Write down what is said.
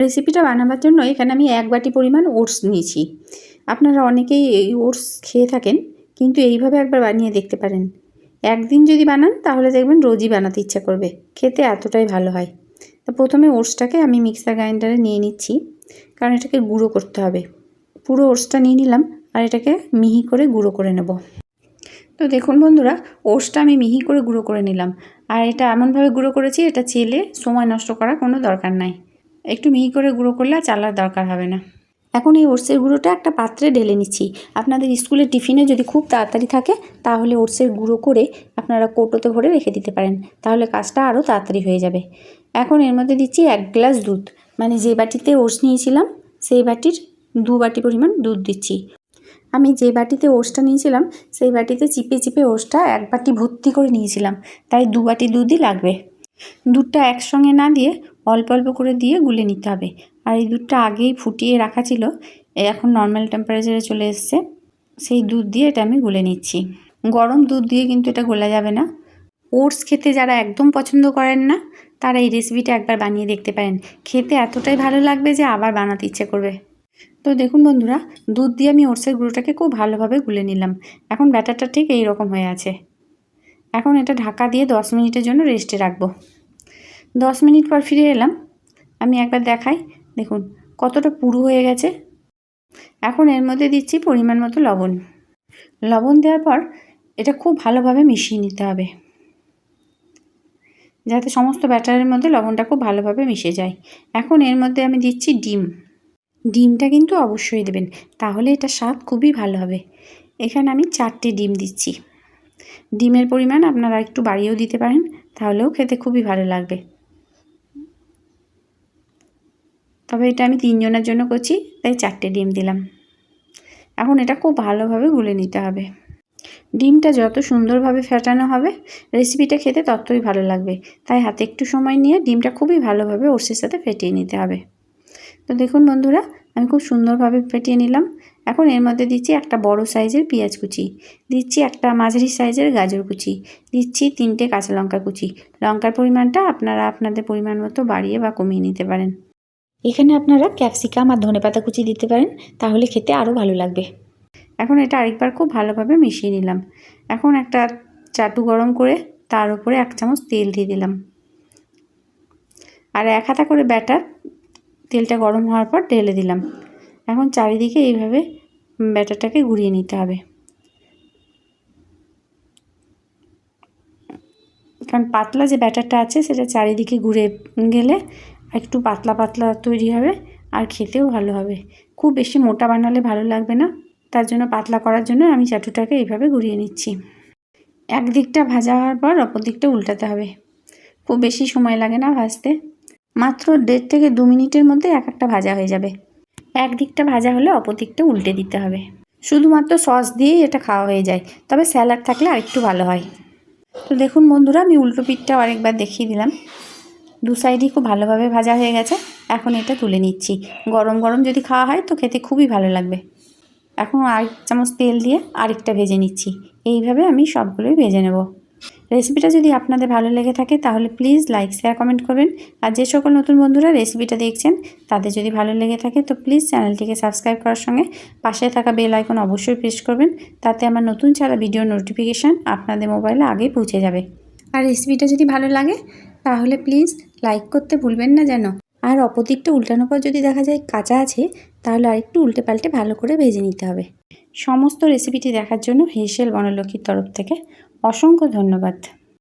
রেসিপিটা বানাবার জন্য এখানে আমি 1 বাটি পরিমাণ ওটস নিয়েছি। আপনারা অনেকেই এই ওটস খেয়ে থাকেন, কিন্তু এইভাবে একবার বানিয়ে দেখতে পারেন। একদিন যদি বানান তাহলে দেখবেন রোজই বানাতে ইচ্ছা করবে, খেতে এতটাই ভালো হয়। তো প্রথমে ওটসটাকে আমি মিক্সার গ্রাইন্ডারে নিয়ে নিচ্ছি, কারণ এটাকে গুঁড়ো করতে হবে। পুরো ওটসটা নিয়ে নিলাম আর এটাকে মিহি করে গুঁড়ো করে নেব। তো দেখুন বন্ধুরা, ওটসটা আমি মিহি করে গুঁড়ো করে নিলাম। আর এটা এমনভাবে গুঁড়ো করেছি, এটা চেলে সময় নষ্ট করার কোনো দরকার নাই। একটু মিহি করে গুঁড়ো করলে চালার দরকার হবে না। এখন এই ওটসের গুঁড়োটা একটা পাত্রে ঢেলে নিচ্ছি। আপনাদের স্কুলের টিফিনে যদি খুব তাড়াতাড়ি থাকে তাহলে ওটসের গুঁড়ো করে আপনারা কৌটোতে ভরে রেখে দিতে পারেন, তাহলে কাজটা আরও তাড়াতাড়ি হয়ে যাবে। এখন এর মধ্যে দিচ্ছি 1 গ্লাস দুধ, মানে যে বাটিতে ওটস নিয়েছিলাম সেই বাটির 2 বাটি পরিমাণ দুধ দিচ্ছি। আমি যে বাটিতে ওটসটা নিয়েছিলাম সেই বাটিতে চিপে চিপে ওটসটা 1 বাটি ভর্তি করে নিয়েছিলাম, তাই 2 বাটি দুধই লাগবে। দুধটা একসঙ্গে না দিয়ে অল্প অল্প করে দিয়ে গুলে নিতে হবে। আর এই দুধটা আগেই ফুটিয়ে রাখা ছিল, এখন নর্মাল টেম্পারেচারে চলে এসছে। সেই দুধ দিয়ে এটা আমি গুলে নিচ্ছি। গরম দুধ দিয়ে কিন্তু এটা গোলা যাবে না। ওটস খেতে যারা একদম পছন্দ করেন না তারা এই রেসিপিটা একবার বানিয়ে দেখতে পারেন, খেতে এতটাই ভালো লাগবে যে আবার বানাতে ইচ্ছে করবে। তো দেখুন বন্ধুরা, দুধ দিয়ে আমি ওটসের গুঁড়োটাকে খুব ভালোভাবে গুলে নিলাম। এখন ব্যাটারটা ঠিক এই রকম হয়ে আছে। এখন এটা ঢাকা দিয়ে 10 মিনিটের জন্য রেস্টে রাখবো। 10 মিনিট পর ফিরে এলাম। আমি একবার দেখাই, দেখুন কতটা পুরু হয়ে গেছে। এখন এর মধ্যে দিচ্ছি পরিমাণ মতো লবণ। লবণ দেওয়ার পর এটা খুব ভালোভাবে মিশিয়ে নিতে হবে, যাতে সমস্ত ব্যাটারের মধ্যে লবণটা খুব ভালোভাবে মিশে যায়। এখন এর মধ্যে আমি দিচ্ছি ডিম। ডিমটা কিন্তু অবশ্যই দেবেন, তাহলে এটা স্বাদ খুবই ভালো হবে। এখানে আমি 4টে ডিম দিচ্ছি। ডিমের পরিমাণ আপনারা একটু বাড়িয়েও দিতে পারেন, তাহলেও খেতে খুবই ভালো লাগবে। তবে এটা আমি 3 জনের জন্য করছি, তাই 4টে ডিম দিলাম। এখন এটা খুব ভালোভাবে গুলে নিতে হবে। ডিমটা যত সুন্দরভাবে ফেটানো হবে রেসিপিটা খেতে ততই ভালো লাগবে, তাই হাতে একটু সময় নিয়ে ডিমটা খুবই ভালোভাবে ওটসের সাথে ফেটিয়ে নিতে হবে। তো দেখুন বন্ধুরা, আমি খুব সুন্দরভাবে ফেটিয়ে নিলাম। এখন এর মধ্যে দিচ্ছি একটা বড় সাইজের পেঁয়াজ কুচি, দিচ্ছি একটা মাঝারি সাইজের গাজর কুচি, দিচ্ছি 3টে কাঁচা লঙ্কা কুচি। লঙ্কার পরিমাণটা আপনারা আপনাদের পরিমাণ মতো বাড়িয়ে বা কমিয়ে নিতে পারেন। এখানে আপনারা ক্যাপসিকাম আর ধনেপাতা কুচি দিতে পারেন, তাহলে খেতে আরও ভালো লাগবে। এখন এটা আরেকবার খুব ভালোভাবে মিশিয়ে নিলাম। এখন একটা চাটু গরম করে তার উপরে 1 চামচ তেল দিয়ে দিলাম, আর 1 হাতা করে ব্যাটার তেলটা গরম হওয়ার পর ঢেলে দিলাম। এখন চারিদিকে এইভাবে ব্যাটারটাকে ঘুরিয়ে নিতে হবে, কারণ পাতলা যে ব্যাটারটা আছে সেটা চারিদিকে ঘুরে গেলে একটু পাতলা পাতলা তৈরি হবে আর খেতেও ভালো হবে। খুব বেশি মোটা বানালে ভালো লাগবে না, তার জন্য পাতলা করার জন্য আমি চাটুটাকে এইভাবে ঘুরিয়ে নিচ্ছি। এক দিকটা ভাজা হওয়ার পর অপর দিকটা উল্টাতে হবে। খুব বেশি সময় লাগে না ভাজতে, মাত্র 1.5 থেকে 2 মিনিটের মধ্যে একটা ভাজা হয়ে যাবে। এক দিকটা ভাজা হলে অপর দিকটা উল্টে দিতে হবে। শুধুমাত্র সস দিয়েই এটা খাওয়া হয়ে যায়, তবে স্যালাড থাকলে আরেকটু ভালো হয়। তো দেখুন বন্ধুরা, আমি উল্টো পিঠটাও আরেকবার দেখিয়ে দিলাম। 2 সাইডই খুব ভালোভাবে ভাজা হয়ে গেছে। এখন এটা তুলে নিচ্ছি। গরম গরম যদি খাওয়া হয় তো খেতে খুবই ভালো লাগবে। এখন 1 চামচ তেল দিয়ে আরেকটা ভেজে নিচ্ছি। এইভাবে আমি সবগুলোই ভেজে নেব। রেসিপিটা যদি আপনাদের ভালো লেগে থাকে তাহলে প্লিজ লাইক, শেয়ার, কমেন্ট করবেন। আর যে সকল নতুন বন্ধুরা রেসিপিটা দেখছেন তাদের যদি ভালো লেগে থাকে তো প্লিজ চ্যানেলটিকে সাবস্ক্রাইব করার সঙ্গে পাশে থাকা বেল আইকন অবশ্যই প্রেস করবেন, তাতে আমার নতুন ছাড়া ভিডিও নোটিফিকেশান আপনাদের মোবাইলে আগেই পৌঁছে যাবে। আর রেসিপিটা যদি ভালো লাগে তাহলে প্লিজ লাইক করতে ভুলবেন না যেন। আর অপর দিকটা উল্টানোর পর যদি দেখা যায় কাঁচা আছে তাহলে আরেকটু উল্টে পাল্টে ভালো করে ভেজে নিতে হবে। সমস্ত রেসিপিটি দেখার জন্য হেসেল বনলক্ষ্মীর তরফ থেকে অসংখ্য ধন্যবাদ।